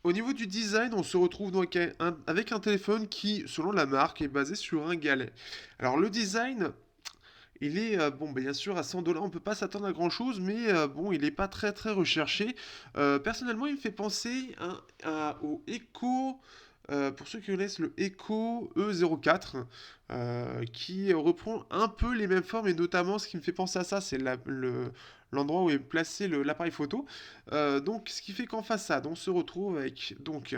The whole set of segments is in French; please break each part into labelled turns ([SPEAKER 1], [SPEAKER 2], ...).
[SPEAKER 1] Au niveau du design, on se retrouve donc avec un téléphone qui, selon la marque, est basé sur un galet. Alors le design, il est, bon, bien sûr, à 100 $, on peut pas s'attendre à grand-chose, mais bon, il est pas très très recherché. Personnellement, il me fait penser au Echo, pour ceux qui connaissent le Echo E04, qui reprend un peu les mêmes formes, et notamment ce qui me fait penser à ça, c'est l'endroit où est placé l'appareil photo. Donc, ce qui fait qu'en façade, on se retrouve avec donc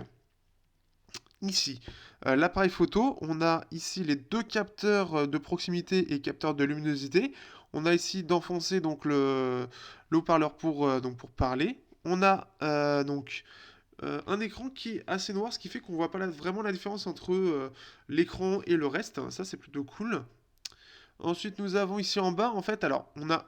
[SPEAKER 1] ici l'appareil photo. On a ici les deux capteurs de proximité et capteurs de luminosité. On a ici d'enfoncer donc le haut-parleur donc pour parler. On a un écran qui est assez noir, ce qui fait qu'on voit pas vraiment la différence entre l'écran et le reste. Ça, c'est plutôt cool. Ensuite, nous avons ici en bas, en fait, alors, on a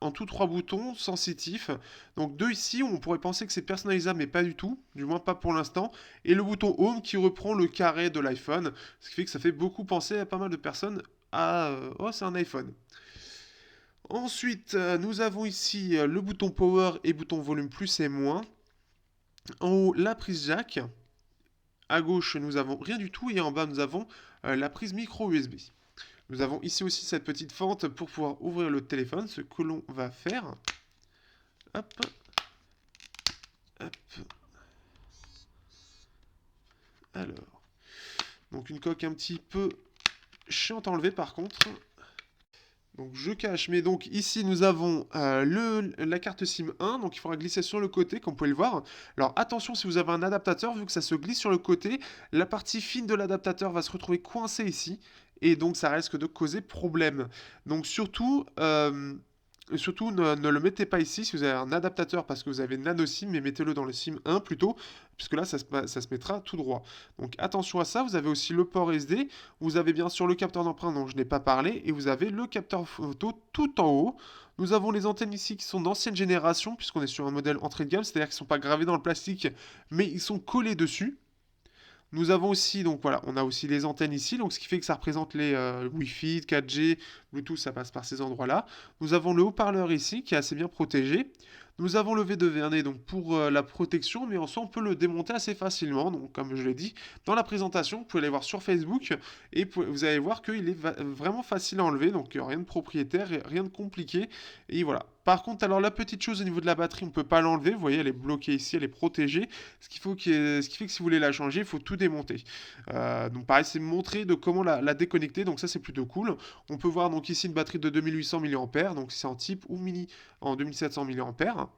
[SPEAKER 1] en tout trois boutons sensitifs. Donc deux ici, on pourrait penser que c'est personnalisable, mais pas du tout, du moins pas pour l'instant. Et le bouton Home qui reprend le carré de l'iPhone, ce qui fait que ça fait beaucoup penser à pas mal de personnes à oh, c'est un iPhone. Ensuite, nous avons ici le bouton Power et bouton volume plus et moins. En haut, la prise jack. À gauche, nous avons rien du tout et en bas, nous avons la prise micro USB. Nous avons ici aussi cette petite fente pour pouvoir ouvrir le téléphone, ce que l'on va faire. Hop, hop. Alors, donc une coque un petit peu chiante à enlever par contre. Donc je cache, mais donc ici nous avons la carte SIM 1, donc il faudra glisser sur le côté, comme vous pouvez le voir. Alors attention si vous avez un adaptateur, vu que ça se glisse sur le côté, la partie fine de l'adaptateur va se retrouver coincée ici, et donc ça risque de causer problème. Donc surtout ne le mettez pas ici si vous avez un adaptateur parce que vous avez nano SIM, mais mettez-le dans le SIM 1 plutôt, puisque là ça se mettra tout droit. Donc attention à ça, vous avez aussi le port SD, vous avez bien sûr le capteur d'empreinte dont je n'ai pas parlé, et vous avez le capteur photo tout en haut. Nous avons les antennes ici qui sont d'ancienne génération, puisqu'on est sur un modèle entrée de gamme, c'est-à-dire qu'ils ne sont pas gravés dans le plastique, mais ils sont collés dessus. Nous avons aussi, donc voilà, on a aussi les antennes ici, donc ce qui fait que ça représente les Wi-Fi, 4G, Bluetooth, ça passe par ces endroits-là. Nous avons le haut-parleur ici qui est assez bien protégé. Nous avons le V2 vernet donc pour la protection, mais en soi on peut le démonter assez facilement. Donc comme je l'ai dit dans la présentation, vous pouvez aller voir sur Facebook et vous allez voir qu'il est vraiment facile à enlever, donc rien de propriétaire, rien de compliqué. Et voilà. Par contre, alors la petite chose au niveau de la batterie, on ne peut pas l'enlever. Vous voyez, elle est bloquée ici, elle est protégée. Ce qui fait que si vous voulez la changer, il faut tout démonter. Donc pareil, c'est montrer de comment la déconnecter. Donc ça, c'est plutôt cool. On peut voir donc ici une batterie de 2800 mAh. Donc c'est en type ou mini en 2700 mAh.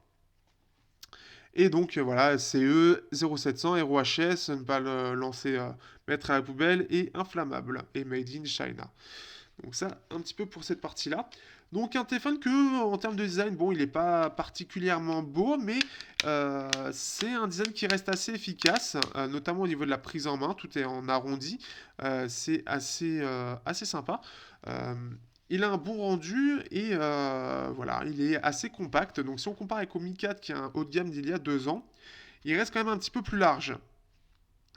[SPEAKER 1] Et donc voilà, CE 0700 ROHS, ne pas le lancer, mettre à la poubelle et inflammable et made in China. Donc ça, un petit peu pour cette partie-là. Donc un téléphone que, en termes de design, bon, il n'est pas particulièrement beau, mais c'est un design qui reste assez efficace, notamment au niveau de la prise en main. Tout est en arrondi, c'est assez sympa. Euh, il a un bon rendu et voilà, il est assez compact. Donc si on compare avec au Mi 4 qui est un haut de gamme d'il y a 2 ans, il reste quand même un petit peu plus large.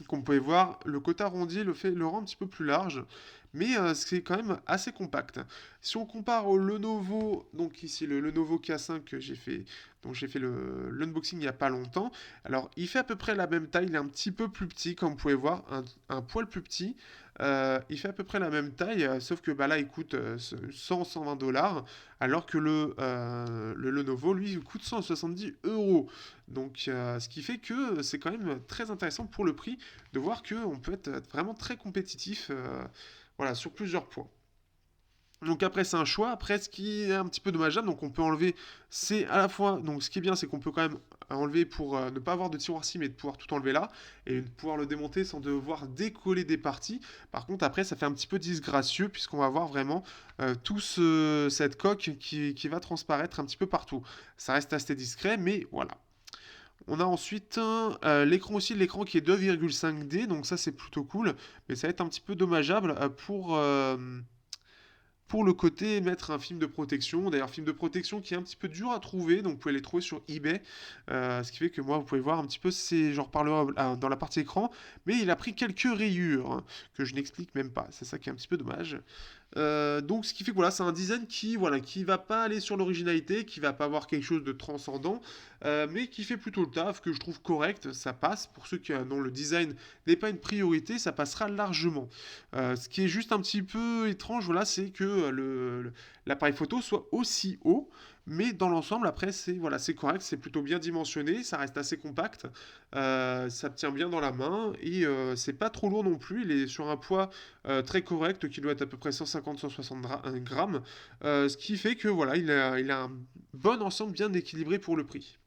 [SPEAKER 1] Comme vous pouvez voir, le côté arrondi le rend un petit peu plus large, mais c'est quand même assez compact. Si on compare au Lenovo, donc ici le Lenovo K5 que j'ai fait, dont j'ai fait l'unboxing il n'y a pas longtemps, alors il fait à peu près la même taille, il est un petit peu plus petit, comme vous pouvez voir, un poil plus petit. Il fait à peu près la même taille, sauf que bah, là il coûte 100-120 $, alors que le Lenovo, lui, il coûte 170 euros. Donc, ce qui fait que c'est quand même très intéressant pour le prix de voir qu'on peut être vraiment très compétitif voilà, sur plusieurs points. Donc après c'est un choix. Après ce qui est un petit peu dommageable, donc on peut enlever, c'est à la fois, donc ce qui est bien c'est qu'on peut quand même enlever pour ne pas avoir de tiroir SIM et de pouvoir tout enlever là et de pouvoir le démonter sans devoir décoller des parties. Par contre après ça fait un petit peu disgracieux puisqu'on va voir vraiment cette coque qui va transparaître un petit peu partout. Ça reste assez discret mais voilà. On a ensuite l'écran aussi, l'écran qui est 2,5D, donc ça c'est plutôt cool, mais ça va être un petit peu dommageable pour le côté mettre un film de protection. D'ailleurs, film de protection qui est un petit peu dur à trouver, donc vous pouvez les trouver sur eBay. Ce qui fait que moi, vous pouvez voir un petit peu, j'en reparlerai dans la partie écran, mais il a pris quelques rayures, hein, que je n'explique même pas. C'est ça qui est un petit peu dommage. Donc ce qui fait que voilà, c'est un design qui va pas aller sur l'originalité, qui va pas avoir quelque chose de transcendant, mais qui fait plutôt le taf, que je trouve correct, ça passe. Pour ceux dont le design n'est pas une priorité, ça passera largement. Ce qui est juste un petit peu étrange, voilà, c'est que l'appareil photo soit aussi haut, mais dans l'ensemble, après, c'est correct, c'est plutôt bien dimensionné, ça reste assez compact, ça tient bien dans la main, et c'est pas trop lourd non plus, il est sur un poids très correct, qui doit être à peu près 150-160 grammes, ce qui fait que voilà, il a un bon ensemble bien équilibré pour le prix.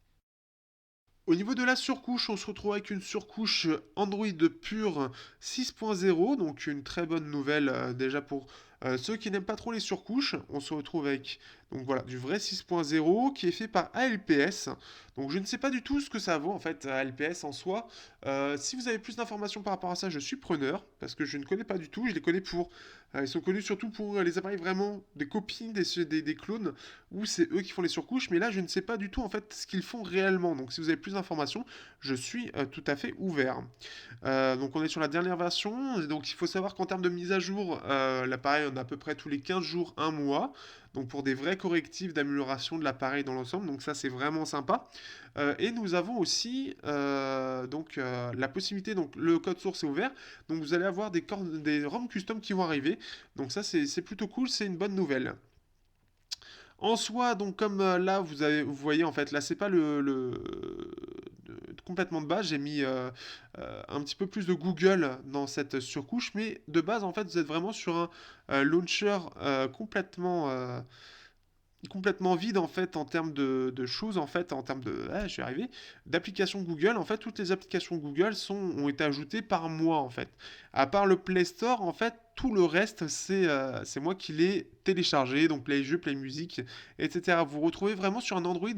[SPEAKER 1] Au niveau de la surcouche, on se retrouve avec une surcouche Android pure 6.0, donc une très bonne nouvelle déjà pour ceux qui n'aiment pas trop les surcouches. On se retrouve avec donc voilà, du vrai 6.0 qui est fait par ALPS. Donc je ne sais pas du tout ce que ça vaut en fait, ALPS en soi. Si vous avez plus d'informations par rapport à ça, je suis preneur, parce que je ne connais pas du tout. Je les connais ils sont connus surtout pour les appareils vraiment des copines, des clones, où c'est eux qui font les surcouches, mais là je ne sais pas du tout en fait ce qu'ils font réellement. Donc si vous avez plus d'informations, je suis tout à fait ouvert. Donc on est sur la dernière version, donc il faut savoir qu'en termes de mise à jour, l'appareil on a à peu près tous les 15 jours, un mois, donc pour des vrais correctifs d'amélioration de l'appareil dans l'ensemble, donc ça c'est vraiment sympa. Et nous avons aussi la possibilité, donc le code source est ouvert, donc vous allez avoir des ROM custom qui vont arriver, donc ça c'est plutôt cool, c'est une bonne nouvelle. En soi, donc comme là, vous voyez en fait, là c'est pas complètement de base, j'ai mis un petit peu plus de Google dans cette surcouche, mais de base en fait vous êtes vraiment sur un launcher complètement vide en fait en termes de choses en fait en termes de je suis arrivé d'applications Google. En fait toutes les applications Google ont été ajoutées par moi en fait, à part le Play Store. En fait tout le reste c'est moi qui l'ai téléchargé, donc Play Jeux, Play Music, etc. Vous retrouvez vraiment sur un Android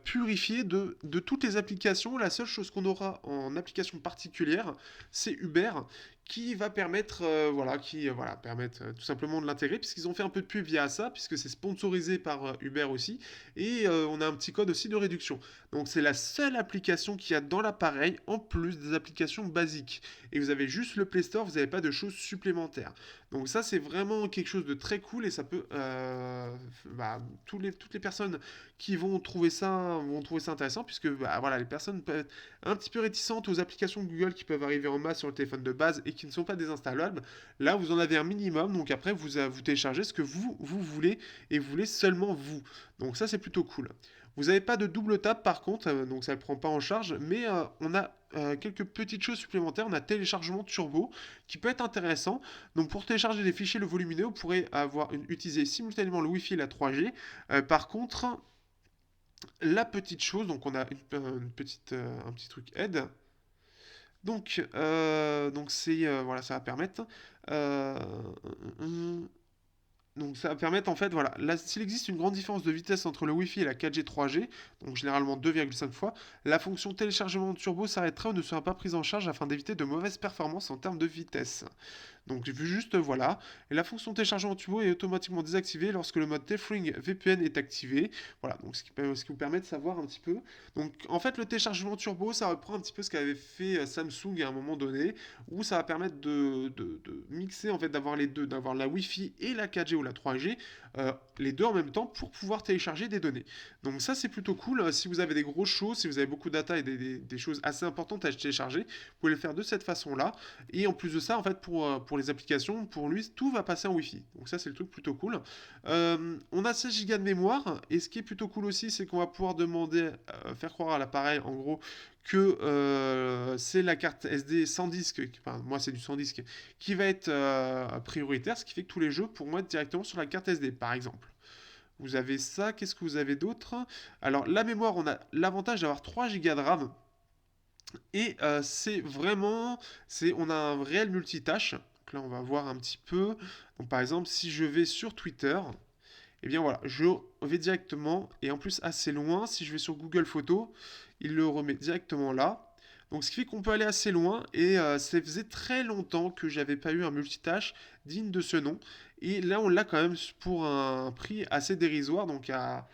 [SPEAKER 1] purifié de toutes les applications. La seule chose qu'on aura en application particulière, c'est Uber, qui va permettre, permettre tout simplement de l'intégrer, puisqu'ils ont fait un peu de pub via ça, puisque c'est sponsorisé par Uber aussi, et on a un petit code aussi de réduction. Donc c'est la seule application qu'il y a dans l'appareil, en plus des applications basiques. Et vous avez juste le Play Store, vous n'avez pas de choses supplémentaires. Donc ça c'est vraiment quelque chose de très cool, et ça peut... toutes les personnes qui vont trouver ça intéressant, puisque voilà, les personnes peuvent être un petit peu réticentes aux applications Google qui peuvent arriver en masse sur le téléphone de base et qui ne sont pas désinstallables. Là, vous en avez un minimum, donc après, vous téléchargez ce que vous voulez, et vous voulez seulement vous. Donc ça, c'est plutôt cool. Vous n'avez pas de double tap par contre, donc ça ne prend pas en charge, mais on a quelques petites choses supplémentaires. On a téléchargement turbo qui peut être intéressant. Donc pour télécharger des fichiers le volumineux, vous pourrez utiliser simultanément le Wi-Fi et la 3G. Par contre, la petite chose, donc on a un petit truc aide. Donc voilà, ça va permettre. euh, donc ça va permettre en fait, voilà, s'il existe une grande différence de vitesse entre le Wi-Fi et la 4G 3G, donc généralement 2,5 fois, la fonction téléchargement turbo s'arrêtera ou ne sera pas prise en charge afin d'éviter de mauvaises performances en termes de vitesse. Donc j'ai vu juste voilà, et la fonction téléchargement turbo est automatiquement désactivée lorsque le mode Tethering VPN est activé. Voilà, donc ce qui vous permet de savoir un petit peu. Donc en fait le téléchargement turbo, ça reprend un petit peu ce qu'avait fait Samsung à un moment donné, où ça va permettre de mixer en fait, d'avoir les deux, d'avoir la Wi-Fi et la 4G ou la 3G, les deux en même temps pour pouvoir télécharger des données. Donc ça c'est plutôt cool. Si vous avez des grosses choses, si vous avez beaucoup de data et des choses assez importantes à télécharger, vous pouvez le faire de cette façon-là. Et en plus de ça, en fait, pour les applications, pour lui, tout va passer en Wi-Fi. Donc ça, c'est le truc plutôt cool. On a 16 Go de mémoire. Et ce qui est plutôt cool aussi, c'est qu'on va pouvoir demander, faire croire à l'appareil, en gros, que c'est la carte SD sans disque, enfin, moi c'est du sans disque, qui va être prioritaire, ce qui fait que tous les jeux pourront être directement sur la carte SD, par exemple. Vous avez ça, qu'est-ce que vous avez d'autre? Alors, la mémoire, on a l'avantage d'avoir 3 Go de RAM, et on a un réel multitâche. Donc là, on va voir un petit peu. Donc par exemple, si je vais sur Twitter, eh bien voilà, je vais directement, et en plus assez loin, si je vais sur Google Photos, il le remet directement là. Donc ce qui fait qu'on peut aller assez loin et ça faisait très longtemps que j'avais pas eu un multitâche digne de ce nom. Et là on l'a quand même pour un prix assez dérisoire, donc à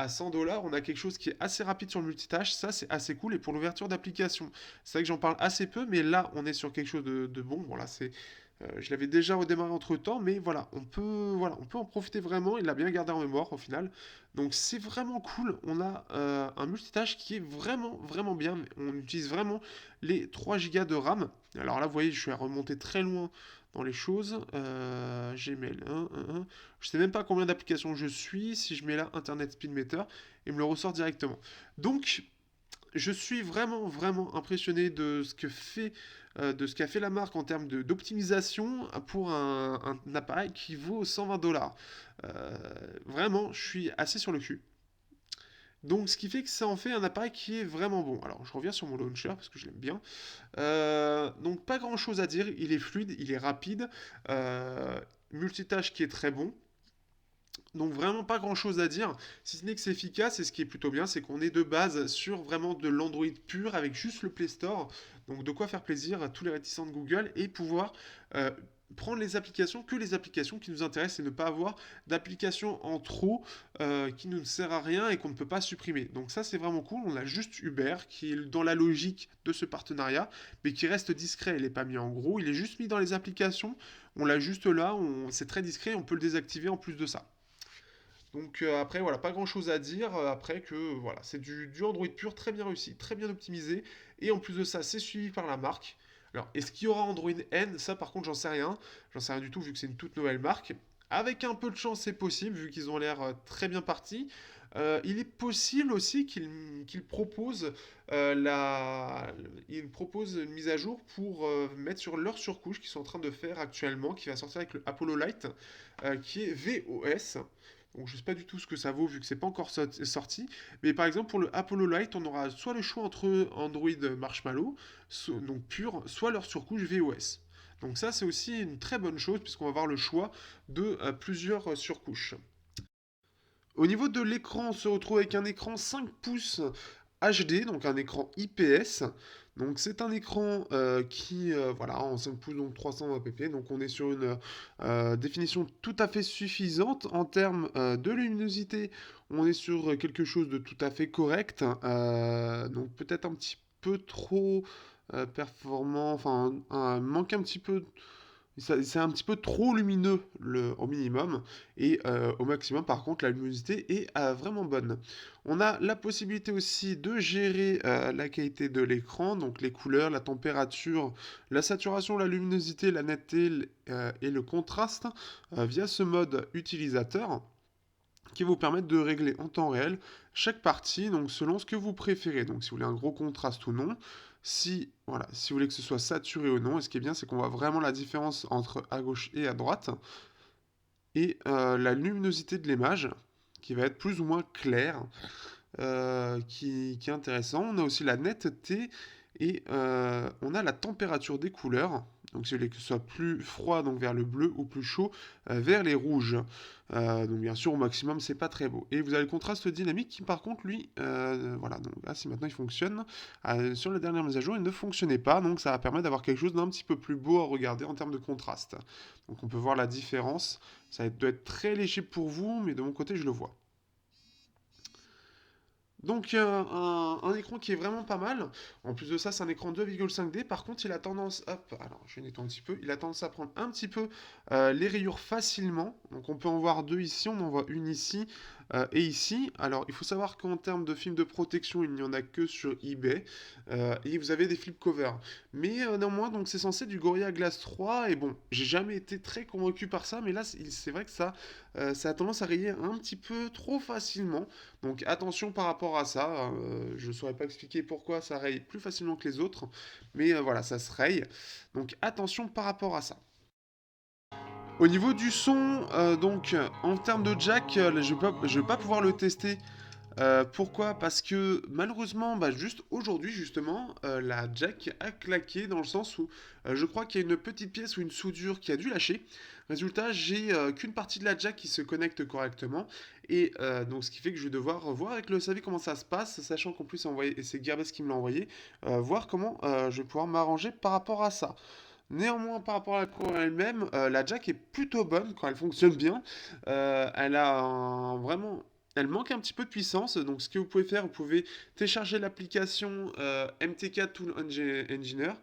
[SPEAKER 1] 100 $, on a quelque chose qui est assez rapide sur le multitâche, ça c'est assez cool. Et pour l'ouverture d'application, c'est vrai que j'en parle assez peu, mais là on est sur quelque chose de bon. Bon là c'est je l'avais déjà redémarré entre temps, mais voilà, on peut en profiter vraiment. Il l'a bien gardé en mémoire au final. Donc c'est vraiment cool. On a un multitâche qui est vraiment, vraiment bien. On utilise vraiment les 3 Go de RAM. Alors là, vous voyez, je suis remonter très loin dans les choses. Gmail, je sais même pas combien d'applications je suis. Si je mets là Internet Speed Meter, il me le ressort directement. Donc je suis vraiment, vraiment impressionné de ce qu'a fait la marque en termes d'optimisation pour un appareil qui vaut 120 $. Vraiment, je suis assez sur le cul. Donc, ce qui fait que ça en fait un appareil qui est vraiment bon. Alors, je reviens sur mon launcher parce que je l'aime bien. Donc, pas grand chose à dire. Il est fluide, il est rapide. Multitâche qui est très bon. Donc vraiment pas grand chose à dire, si ce n'est que c'est efficace et ce qui est plutôt bien, c'est qu'on est de base sur vraiment de l'Android pur avec juste le Play Store. Donc de quoi faire plaisir à tous les réticents de Google et pouvoir euh, prendre les applications qui nous intéressent et ne pas avoir d'applications en trop qui ne nous sert à rien et qu'on ne peut pas supprimer. Donc ça c'est vraiment cool, on a juste Uber qui est dans la logique de ce partenariat, mais qui reste discret, il n'est pas mis en gros, il est juste mis dans les applications, on l'a juste là, c'est très discret, on peut le désactiver en plus de ça. Donc après, voilà, pas grand chose à dire. Après que voilà, c'est du Android pur, très bien réussi, très bien optimisé. Et en plus de ça, c'est suivi par la marque. Alors, est-ce qu'il y aura Android N? Ça, par contre, j'en sais rien. J'en sais rien du tout, vu que c'est une toute nouvelle marque. Avec un peu de chance, c'est possible, vu qu'ils ont l'air très bien partis. Il est possible aussi qu'ils proposent, ils proposent une mise à jour pour mettre sur leur surcouche qu'ils sont en train de faire actuellement, qui va sortir avec le Apollo Light, qui est VOS. Donc je sais pas du tout ce que ça vaut vu que c'est pas encore sorti. Mais par exemple pour le Apollo Light, on aura soit le choix entre Android Marshmallow, donc pur, soit leur surcouche VOS. Donc ça c'est aussi une très bonne chose puisqu'on va avoir le choix de plusieurs surcouches. Au niveau de l'écran, on se retrouve avec un écran 5 pouces HD, donc un écran IPS. Donc c'est un écran voilà, en 5 pouces, donc 320 pp. Donc on est sur une définition tout à fait suffisante. En termes de luminosité, on est sur quelque chose de tout à fait correct. Donc peut-être un petit peu trop performant, enfin manque un petit peu c'est un petit peu trop lumineux au minimum et au maximum par contre la luminosité est vraiment bonne. On a la possibilité aussi de gérer la qualité de l'écran, donc les couleurs, la température, la saturation, la luminosité, la netteté et le contraste via ce mode utilisateur qui vous permettent de régler en temps réel chaque partie, donc selon ce que vous préférez. Donc si vous voulez un gros contraste ou non, si vous voulez que ce soit saturé ou non, et ce qui est bien, c'est qu'on voit vraiment la différence entre à gauche et à droite, et la luminosité de l'image, qui va être plus ou moins claire, qui est intéressant. On a aussi la netteté, et on a la température des couleurs. Donc si vous voulez que ce soit plus froid, donc vers le bleu, ou plus chaud, vers les rouges. Donc bien sûr, au maximum, c'est pas très beau. Et vous avez le contraste dynamique qui, par contre, lui, voilà, donc là, si maintenant il fonctionne, sur la dernière mise à jour, il ne fonctionnait pas, donc ça va permettre d'avoir quelque chose d'un petit peu plus beau à regarder en termes de contraste. Donc on peut voir la différence. Ça doit être très léger pour vous, mais de mon côté, je le vois. Donc un écran qui est vraiment pas mal. En plus de ça, c'est un écran 2,5D. Par contre, il a tendance, hop, alors je vais nettoyer un petit peu. Il a tendance à prendre un petit peu les rayures facilement. Donc on peut en voir deux ici, on en voit une ici et ici. Alors il faut savoir qu'en termes de film de protection, il n'y en a que sur eBay. Et vous avez des flip covers. Mais néanmoins, donc c'est censé être du Gorilla Glass 3. Et bon, j'ai jamais été très convaincu par ça, mais là c'est vrai que ça a tendance à rayer un petit peu trop facilement. Donc attention par rapport à ça, je ne saurais pas expliquer pourquoi ça raye plus facilement que les autres, mais voilà, ça se raye. Donc attention par rapport à ça. Au niveau du son, donc en termes de jack, je vais pas pouvoir le tester Pourquoi? Parce que malheureusement, bah, juste aujourd'hui justement, la jack a claqué dans le sens où je crois qu'il y a une petite pièce ou une soudure qui a dû lâcher. Résultat, j'ai qu'une partie de la jack qui se connecte correctement et donc ce qui fait que je vais devoir voir avec le SAV comment ça se passe, sachant qu'en plus et c'est Gearbest qui me l'a envoyé, voir comment je vais pouvoir m'arranger par rapport à ça. Néanmoins, par rapport à la cour elle-même, la jack est plutôt bonne quand elle fonctionne bien. Elle a vraiment, elle manque un petit peu de puissance. Donc, ce que vous pouvez faire, vous pouvez télécharger l'application MTK Tool Engineer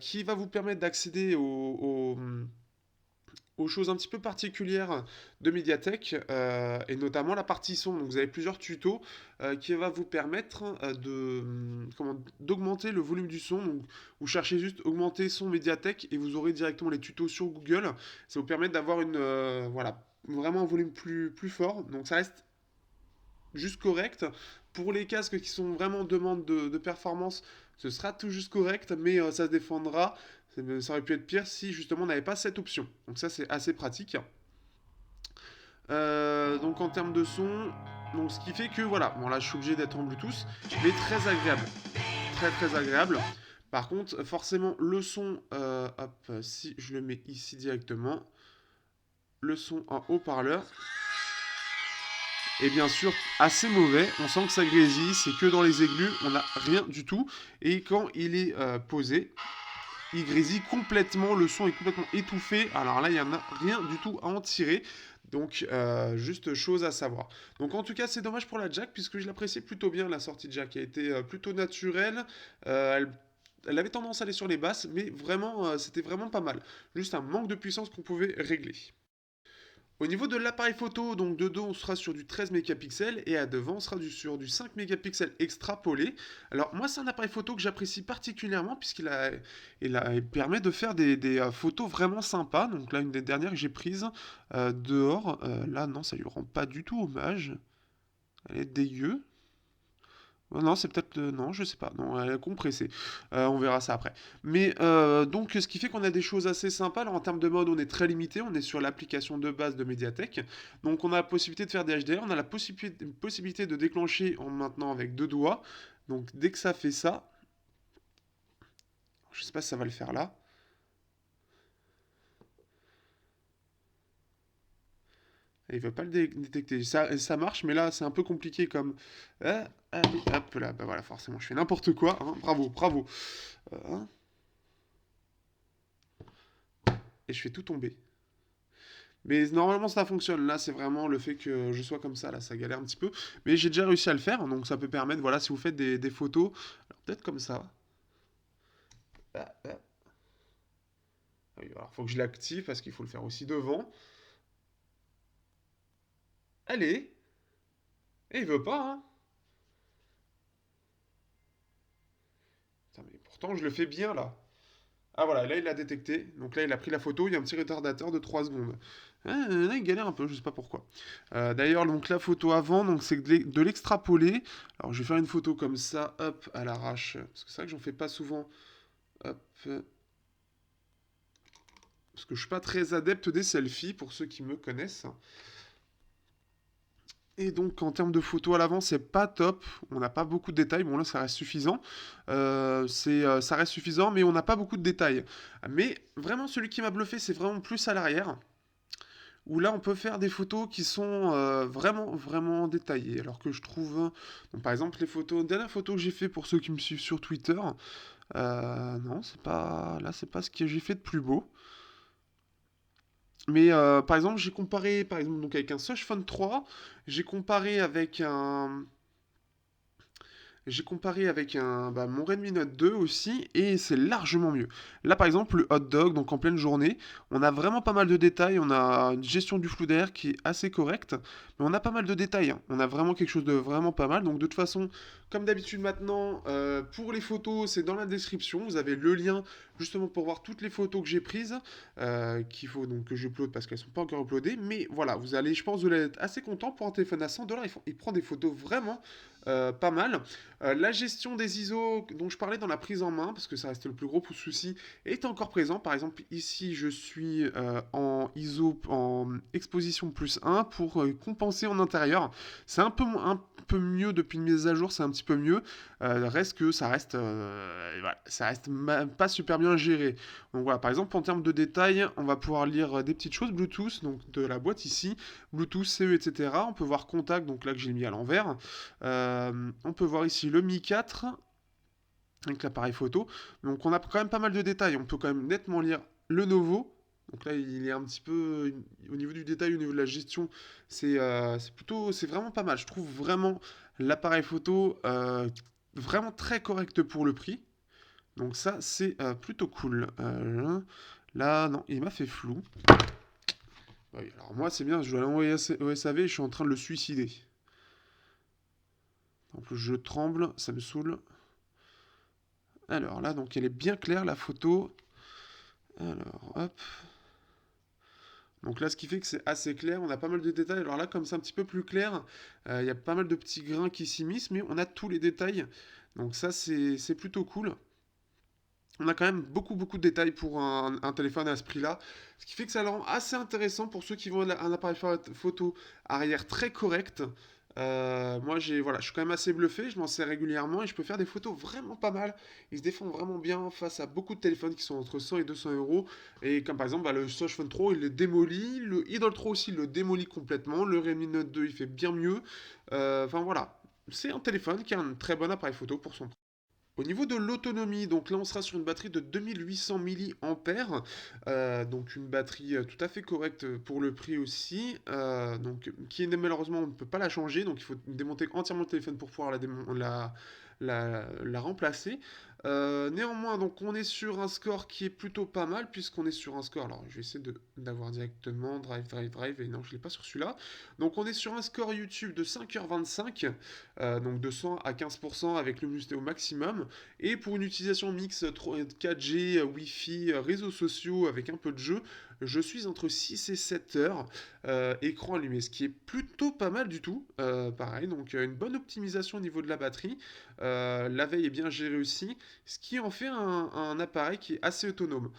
[SPEAKER 1] qui va vous permettre d'accéder aux choses un petit peu particulières de Mediatek, et notamment la partie son. Donc vous avez plusieurs tutos qui va vous permettre d'augmenter le volume du son. Donc vous cherchez juste augmenter son Mediatek et vous aurez directement les tutos sur Google. Ça vous permet d'avoir voilà, vraiment un volume plus fort. Donc ça reste juste correct. Pour les casques qui sont vraiment en demande de performance, ce sera tout juste correct, mais ça se défendra. Ça aurait pu être pire si justement on n'avait pas cette option. Donc ça c'est assez pratique. Donc en termes de son, donc ce qui fait que voilà, bon là je suis obligé d'être en Bluetooth, mais très agréable, très agréable. Par contre, forcément le son, hop, si je le mets ici directement, le son en haut-parleur est bien sûr assez mauvais. On sent que ça grésille, c'est que dans les aigus, on n'a rien du tout. Et quand il est posé, il grésille complètement, le son est complètement étouffé. Alors là, il n'y en a rien du tout à en tirer. Donc, juste chose à savoir. Donc, en tout cas, c'est dommage pour la jack, puisque je l'appréciais plutôt bien, la sortie de jack. Elle était plutôt naturelle. Elle avait tendance à aller sur les basses, mais vraiment, c'était vraiment pas mal. Juste un manque de puissance qu'on pouvait régler. Au niveau de l'appareil photo, donc de dos, on sera sur du 13 mégapixels et à devant, on sera sur du 5 mégapixels extrapolé. Alors moi, c'est un appareil photo que j'apprécie particulièrement il permet de faire des photos vraiment sympas. Donc là, une des dernières que j'ai prises dehors, là non, ça lui rend pas du tout hommage. Elle est dégueu. Oh non, c'est peut-être non, je sais pas. Non, elle est compressée. On verra ça après. Mais donc, ce qui fait qu'on a des choses assez sympas. Alors, en termes de mode, on est très limité. On est sur l'application de base de Mediatek. Donc, on a la possibilité de faire des HDR. On a la possibilité de déclencher en maintenant avec deux doigts. Donc, dès que ça fait ça, je sais pas si ça va le faire là. Il veut pas le détecter. Ça marche, mais là, c'est un peu compliqué comme. Allez, hop là. Bah voilà, forcément, je fais n'importe quoi. Hein. Bravo, bravo. Hein. Et je fais tout tomber. Mais normalement ça fonctionne. Là, c'est vraiment le fait que je sois comme ça. Là, ça galère un petit peu. Mais j'ai déjà réussi à le faire. Donc ça peut permettre, voilà, si vous faites des photos, alors peut-être comme ça. Ah oui, alors faut que je l'active parce qu'il faut le faire aussi devant. Allez. Et il veut pas, hein. Putain, mais pourtant je le fais bien là. Ah voilà, là il l'a détecté. Donc là il a pris la photo, il y a un petit retardateur de 3 secondes. Là il galère un peu, je sais pas pourquoi. D'ailleurs, donc la photo avant, donc c'est de l'extrapoler. Alors je vais faire une photo comme ça, hop, à l'arrache. Parce que c'est vrai que j'en fais pas souvent. Hop. Parce que je suis pas très adepte des selfies, pour ceux qui me connaissent. Et donc en termes de photos à l'avant, c'est pas top. On n'a pas beaucoup de détails. Bon là, ça reste suffisant. Ça reste suffisant, mais on n'a pas beaucoup de détails. Mais vraiment, celui qui m'a bluffé, c'est vraiment plus à l'arrière. Où là, on peut faire des photos qui sont vraiment détaillées. Alors que je trouve, donc, par exemple, les photos, dernière photo que j'ai fait pour ceux qui me suivent sur Twitter. Non, c'est pas, là, c'est pas ce que j'ai fait de plus beau. Mais par exemple, j'ai comparé par exemple donc avec un Sosh Phone 3, j'ai comparé avec un j'ai comparé avec mon Redmi Note 2 aussi, et c'est largement mieux. Là, par exemple, le hot dog, donc en pleine journée, on a vraiment pas mal de détails. On a une gestion du flou d'air qui est assez correcte, mais on a pas mal de détails. Hein. On a vraiment quelque chose de vraiment pas mal. Donc, de toute façon, comme d'habitude maintenant, pour les photos, c'est dans la description. Vous avez le lien justement pour voir toutes les photos que j'ai prises, qu'il faut donc que j'upload parce qu'elles sont pas encore uploadées. Mais voilà, vous allez, je pense, vous allez être assez content pour un téléphone à 100 $. Il prend des photos vraiment pas mal. La gestion des ISO dont je parlais dans la prise en main, parce que ça reste le plus gros souci, est encore présent. Par exemple, ici, je suis en ISO en exposition plus 1 pour compenser en intérieur. C'est un peu mieux depuis une mise à jour, c'est un petit peu mieux. Reste que voilà, ça reste pas super bien géré. Donc voilà, par exemple, en termes de détails, on va pouvoir lire des petites choses Bluetooth, donc de la boîte ici, Bluetooth, CE, etc. On peut voir contact, donc là que j'ai mis à l'envers. On peut voir ici le Mi 4 avec l'appareil photo. Donc on a quand même pas mal de détails. On peut quand même nettement lire le Novo. Donc là, il est un petit peu au niveau du détail, au niveau de la gestion, c'est vraiment pas mal. Je trouve vraiment l'appareil photo vraiment très correct pour le prix. Donc ça, c'est plutôt cool. Là, non, il m'a fait flou. Oui, alors moi, c'est bien, je dois l'envoyer au SAV et je suis en train de le suicider. Donc je tremble, ça me saoule. Alors là, donc elle est bien claire, la photo. Alors, hop. Donc là, ce qui fait que c'est assez clair, on a pas mal de détails. Alors là, comme c'est un petit peu plus clair, il y a pas mal de petits grains qui s'immiscent, mais on a tous les détails. Donc ça, c'est plutôt cool. On a quand même beaucoup de détails pour un téléphone à ce prix-là. Ce qui fait que ça le rend assez intéressant pour ceux qui veulent un appareil photo arrière très correct. Moi, voilà, je suis quand même assez bluffé, je m'en sers régulièrement et je peux faire des photos vraiment pas mal. Il se défend vraiment bien face à beaucoup de téléphones qui sont entre 100 et 200 euros. Et comme par exemple, le Soch Phone 3, il le démolit. Le Idol 3 aussi, il le démolit complètement. Le Redmi Note 2, il fait bien mieux. Enfin voilà, c'est un téléphone qui a un très bon appareil photo pour son prix. Au niveau de l'autonomie, donc là on sera sur une batterie de 2800 mAh, donc une batterie tout à fait correcte pour le prix aussi, donc qui est malheureusement on ne peut pas la changer, donc il faut démonter entièrement le téléphone pour pouvoir la remplacer. Néanmoins, donc on est sur un score qui est plutôt pas mal, puisqu'on est sur un score, alors je vais essayer d'avoir directement Drive, et non je ne l'ai pas sur celui-là. Donc on est sur un score YouTube de 5h25, donc de 100 à 15% avec luminosité au maximum. Et pour une utilisation mix 4G, Wi-Fi, réseaux sociaux avec un peu de jeu, je suis entre 6 et 7 heures écran allumé, ce qui est plutôt pas mal du tout. Pareil, donc une bonne optimisation au niveau de la batterie. La veille est bien gérée aussi, ce qui en fait un appareil qui est assez autonome.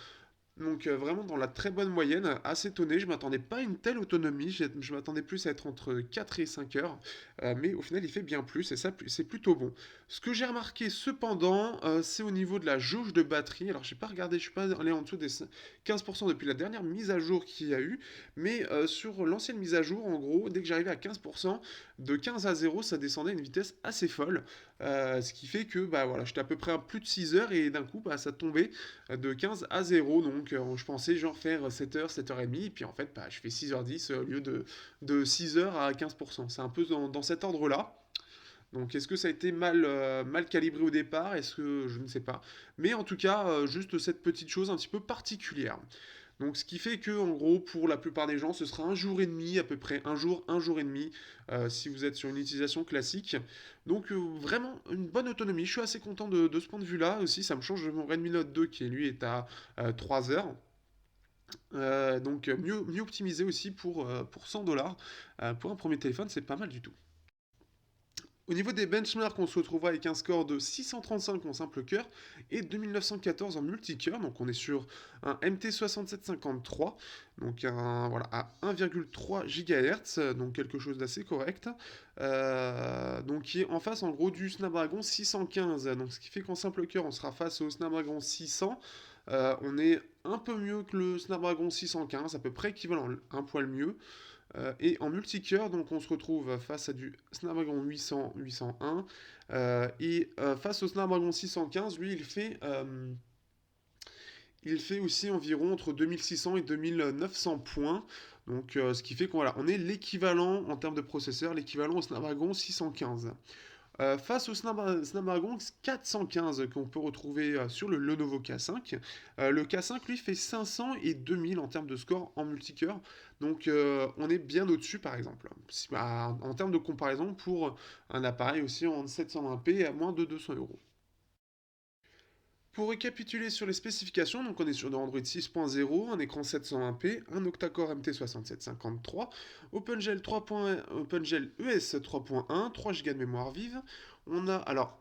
[SPEAKER 1] Donc vraiment dans la très bonne moyenne, assez étonné, je m'attendais pas à une telle autonomie, je m'attendais plus à être entre 4 et 5 heures, mais au final il fait bien plus et ça c'est plutôt bon. Ce que j'ai remarqué cependant, c'est au niveau de la jauge de batterie, alors j'ai pas regardé, je suis pas allé en dessous des 15% depuis la dernière mise à jour qu'il y a eu, mais sur l'ancienne mise à jour, en gros, dès que j'arrivais à 15%, de 15 à 0, ça descendait à une vitesse assez folle, ce qui fait que bah voilà, j'étais à peu près à plus de 6 heures et d'un coup bah, ça tombait de 15 à 0. Donc je pensais genre faire 7h, 7h30, et puis en fait bah, je fais 6h10 au lieu de 6h à 15%. C'est un peu dans cet ordre-là. Donc est-ce que ça a été mal calibré au départ? Est-ce que je ne sais pas. Mais en tout cas, juste cette petite chose un petit peu particulière. Donc ce qui fait que en gros pour la plupart des gens ce sera un jour et demi à peu près, un jour et demi si vous êtes sur une utilisation classique. Donc vraiment une bonne autonomie, je suis assez content de ce point de vue là aussi, ça me change de mon Redmi Note 2 qui lui est à 3 heures. Donc mieux optimisé aussi pour 100 dollars. Pour un premier téléphone c'est pas mal du tout. Au niveau des benchmarks, on se retrouvera avec un score de 635 en simple cœur et 2914 en multicœur. Donc on est sur un MT6753, donc voilà, à 1,3 GHz, donc quelque chose d'assez correct. Donc qui est en face en gros du Snapdragon 615. Donc ce qui fait qu'en simple cœur, on sera face au Snapdragon 600. On est un peu mieux que le Snapdragon 615, à peu près équivalent, un poil mieux. Et en multicœur, donc on se retrouve face à du Snapdragon 800, 801. Face au Snapdragon 615, lui, il fait aussi environ entre 2600 et 2900 points. Donc, ce qui fait qu'on voilà, on est l'équivalent en termes de processeur, l'équivalent au Snapdragon 615. Face au Snapdragon 415 qu'on peut retrouver sur le Lenovo K5, le K5 lui fait 500 et 2000 en termes de score en multicœur, donc on est bien au-dessus par exemple. En termes de comparaison pour un appareil aussi en 720p à moins de 200 euros. Pour récapituler sur les spécifications, donc on est sur de Android 6.0, un écran 720p, un octa-core MT6753, OpenGL 3.1, OpenGL ES 3.1, 3 Go de mémoire vive. On a alors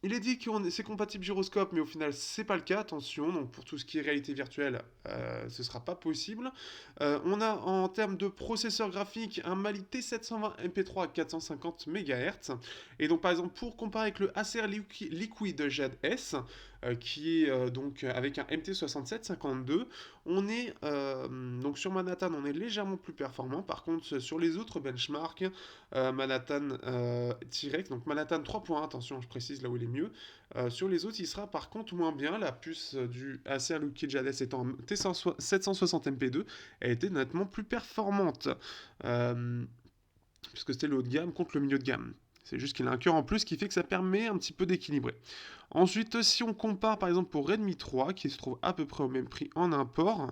[SPEAKER 1] il est dit que c'est compatible gyroscope, mais au final, c'est pas le cas. Attention, donc pour tout ce qui est réalité virtuelle, ce sera pas possible. On a en termes de processeur graphique un Mali T720 MP3 à 450 MHz. Et donc par exemple, pour comparer avec le Acer Liquid Jade S, qui est donc avec un MT6752, on est donc sur Manhattan, on est légèrement plus performant. Par contre, sur les autres benchmarks, Manhattan T-Rex, donc Manhattan 3.1, attention, je précise là où il est mieux. Sur les autres, il sera par contre moins bien. La puce du Acer Liquid Jade étant T760 MP2, elle était nettement plus performante. Puisque c'était le haut de gamme contre le milieu de gamme. C'est juste qu'il a un cœur en plus qui fait que ça permet un petit peu d'équilibrer. Ensuite, si on compare par exemple au Redmi 3, qui se trouve à peu près au même prix en import,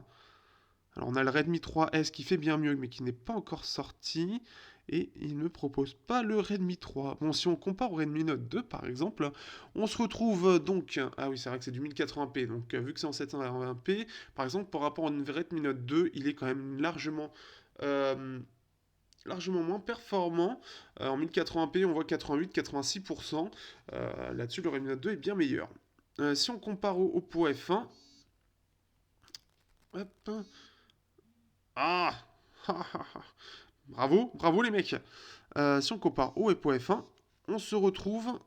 [SPEAKER 1] alors on a le Redmi 3S qui fait bien mieux, mais qui n'est pas encore sorti. Et il ne propose pas le Redmi 3. Bon, si on compare au Redmi Note 2, par exemple, on se retrouve donc... Ah oui, c'est vrai que c'est du 1080p. Donc, vu que c'est en 720p, par exemple, par rapport au Redmi Note 2, il est quand même largement moins performant. En 1080p, on voit 88-86%. Là-dessus, le Redmi Note 2 est bien meilleur. Si on compare au Oppo F1... Hop. Ah Bravo, bravo les mecs. Si on compare au Oppo F1, on se retrouve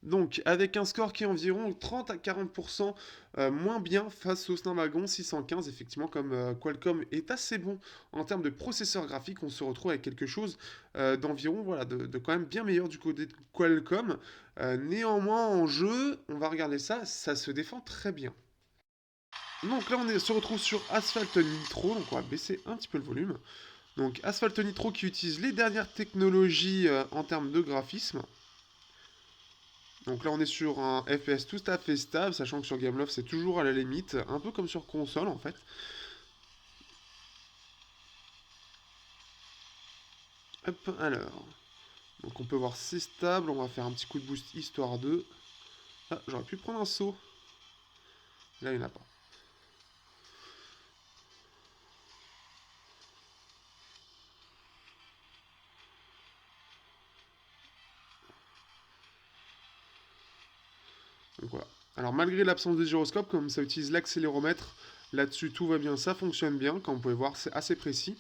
[SPEAKER 1] donc avec un score qui est environ 30 à 40% moins bien face au Snapdragon 615. Effectivement, comme Qualcomm est assez bon en termes de processeur graphique, on se retrouve avec quelque chose d'environ, voilà, de quand même bien meilleur du côté de Qualcomm. Néanmoins, en jeu, on va regarder ça, ça se défend très bien. Donc là, se retrouve sur Asphalt Nitro, donc on va baisser un petit peu le volume. Donc Asphalt Nitro qui utilise les dernières technologies en termes de graphisme. Donc là on est sur un FPS tout à fait stable, sachant que sur Gameloft c'est toujours à la limite, un peu comme sur console en fait. Hop, alors. Donc on peut voir c'est stable, on va faire un petit coup de boost histoire de... Ah, j'aurais pu prendre un saut. Là il n'y en a pas. Donc voilà. Alors malgré l'absence de gyroscope, comme ça utilise l'accéléromètre, là-dessus tout va bien, ça fonctionne bien, comme vous pouvez voir c'est assez précis.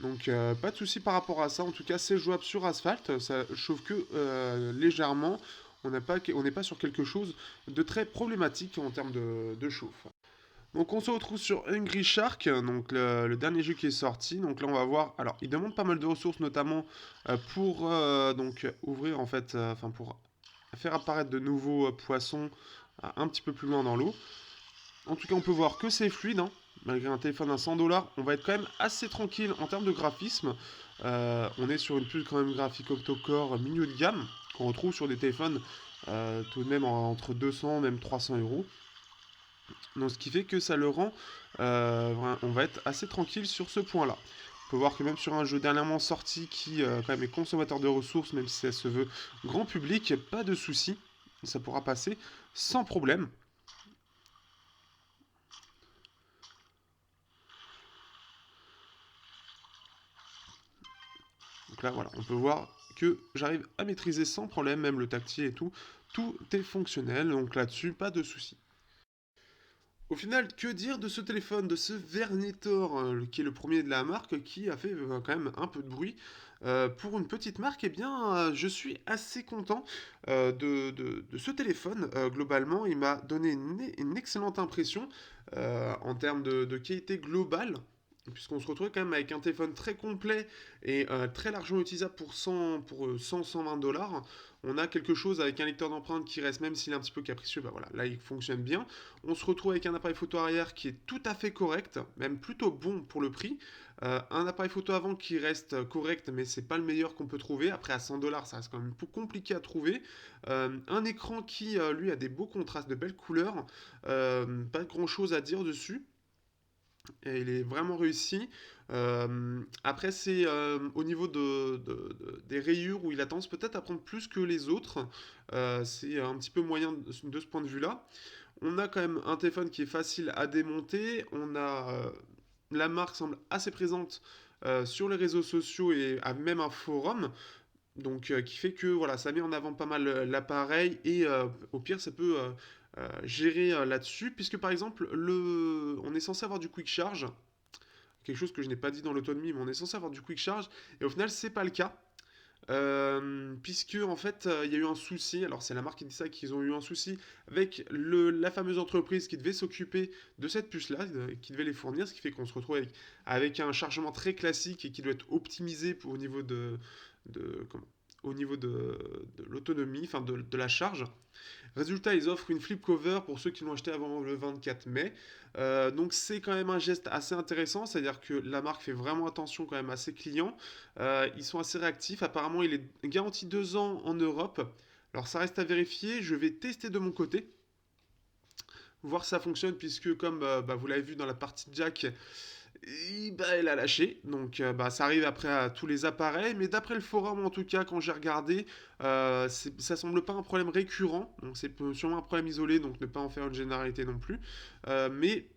[SPEAKER 1] Donc pas de souci par rapport à ça, en tout cas c'est jouable sur asphalte, ça chauffe que légèrement, on n'est pas sur quelque chose de très problématique en termes de chauffe. Donc on se retrouve sur Hungry Shark, donc le dernier jeu qui est sorti, donc là on va voir, alors il demande pas mal de ressources notamment pour donc ouvrir en fait, enfin pour faire apparaître de nouveaux poissons un petit peu plus loin dans l'eau. En tout cas, on peut voir que c'est fluide, hein. Malgré un téléphone à 100 $, on va être quand même assez tranquille en termes de graphisme. On est sur une puce quand même graphique octo-core milieu de gamme, qu'on retrouve sur des téléphones tout de même entre 200 même 300 euros. Donc ce qui fait que ça le rend, on va être assez tranquille sur ce point-là. On peut voir que même sur un jeu dernièrement sorti qui quand même est consommateur de ressources, même si ça se veut grand public, pas de souci, ça pourra passer sans problème. Donc là, voilà, on peut voir que j'arrive à maîtriser sans problème, même le tactile et tout. Tout est fonctionnel, donc là-dessus, pas de souci. Au final, que dire de ce téléphone, de ce Vernetor, qui est le premier de la marque, qui a fait quand même un peu de bruit. Pour une petite marque, eh bien, je suis assez content de ce téléphone. Globalement, il m'a donné une excellente impression en termes de qualité globale, puisqu'on se retrouve quand même avec un téléphone très complet et très largement utilisable pour 100-120 $. On a quelque chose avec un lecteur d'empreintes qui reste, même s'il est un petit peu capricieux, bah voilà, là il fonctionne bien. On se retrouve avec un appareil photo arrière qui est tout à fait correct, même plutôt bon pour le prix. Un appareil photo avant qui reste correct, mais c'est pas le meilleur qu'on peut trouver. Après, à 100 $, ça reste quand même plus compliqué à trouver. Un écran qui, lui, a des beaux contrastes, de belles couleurs. Pas grand chose à dire dessus. Et il est vraiment réussi. Après, c'est au niveau des rayures où il a tendance peut-être à prendre plus que les autres. C'est un petit peu moyen de ce point de vue-là. On a quand même un téléphone qui est facile à démonter. On a la marque semble assez présente sur les réseaux sociaux et a même un forum. Donc, qui fait que voilà, ça met en avant pas mal l'appareil et au pire, ça peut gérer là-dessus. Puisque par exemple, on est censé avoir du quick charge, quelque chose que je n'ai pas dit dans l'autonomie, mais on est censé avoir du quick charge et au final, c'est pas le cas. Puisque en fait il y a eu un souci, alors c'est la marque qui dit ça, qu'ils ont eu un souci avec la fameuse entreprise qui devait s'occuper de cette puce là, qui devait les fournir, ce qui fait qu'on se retrouve avec un chargement très classique et qui doit être optimisé au niveau comment, au niveau de l'autonomie, enfin de la charge. Résultat, ils offrent une flip cover pour ceux qui l'ont acheté avant le 24 mai. Donc c'est quand même un geste assez intéressant, c'est-à-dire que la marque fait vraiment attention quand même à ses clients. Ils sont assez réactifs. Apparemment, il est garanti 2 ans en Europe. Alors ça reste à vérifier. Je vais tester de mon côté, voir si ça fonctionne, puisque comme vous l'avez vu dans la partie jack, elle a lâché. Donc ça arrive après à tous les appareils. Mais d'après le forum, en tout cas, quand j'ai regardé, ça semble pas un problème récurrent. Donc c'est sûrement un problème isolé, donc ne pas en faire une généralité non plus. Mais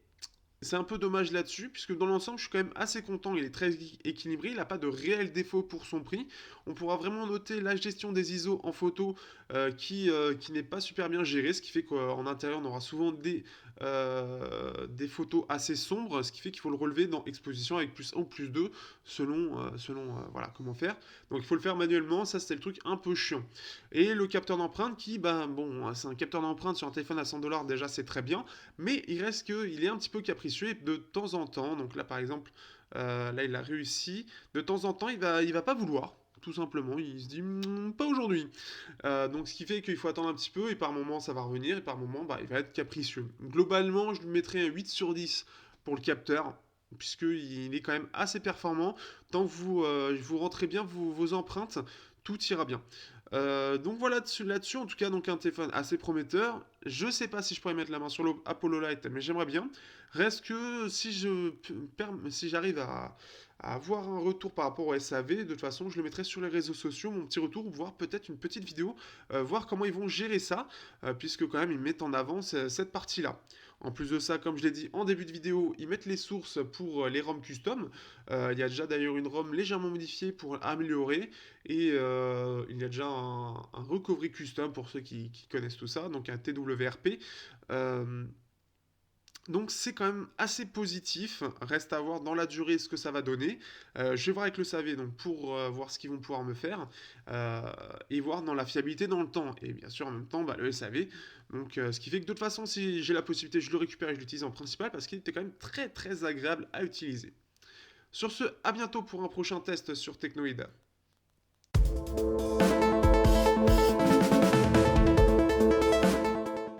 [SPEAKER 1] c'est un peu dommage là-dessus, puisque dans l'ensemble, je suis quand même assez content. Il est très équilibré, il n'a pas de réel défaut pour son prix. On pourra vraiment noter la gestion des ISO en photo qui n'est pas super bien gérée, ce qui fait qu'en intérieur, on aura souvent des photos assez sombres, ce qui fait qu'il faut le relever dans exposition avec plus 1 ou plus 2, selon voilà, comment faire. Donc il faut le faire manuellement, ça c'était le truc un peu chiant. Et le capteur d'empreinte qui, bon, c'est un capteur d'empreinte sur un téléphone à 100$, déjà c'est très bien, mais il reste qu'il est un petit peu capricieux et de temps en temps, donc là par exemple, là il a réussi, de temps en temps il va pas vouloir. Tout simplement, il se dit pas aujourd'hui. Donc ce qui fait qu'il faut attendre un petit peu et par moment ça va revenir et par moment il va être capricieux. Globalement, je lui mettrais un 8 sur 10 pour le capteur puisqu'il est quand même assez performant. Tant que vous rentrez bien vos empreintes, tout ira bien. Donc voilà là-dessus, en tout cas, donc un téléphone assez prometteur. Je sais pas si je pourrais mettre la main sur l'Apollo Lite, mais j'aimerais bien. Reste que si j'arrive à avoir un retour par rapport au SAV, de toute façon, je le mettrai sur les réseaux sociaux, mon petit retour, voire peut-être une petite vidéo, voir comment ils vont gérer ça, puisque quand même ils mettent en avant cette partie-là. En plus de ça, comme je l'ai dit en début de vidéo, ils mettent les sources pour les ROM custom. Il y a déjà d'ailleurs une ROM légèrement modifiée pour améliorer. Et il y a déjà un recovery custom pour ceux qui connaissent tout ça, donc un TWRP. Euh, donc c'est quand même assez positif. Reste à voir dans la durée ce que ça va donner. Je vais voir avec le SAV donc pour voir ce qu'ils vont pouvoir me faire et voir dans la fiabilité dans le temps. Et bien sûr en même temps le SAV. Donc ce qui fait que de toute façon si j'ai la possibilité je le récupère et je l'utilise en principal parce qu'il était quand même très très agréable à utiliser. Sur ce, à bientôt pour un prochain test sur Technoid.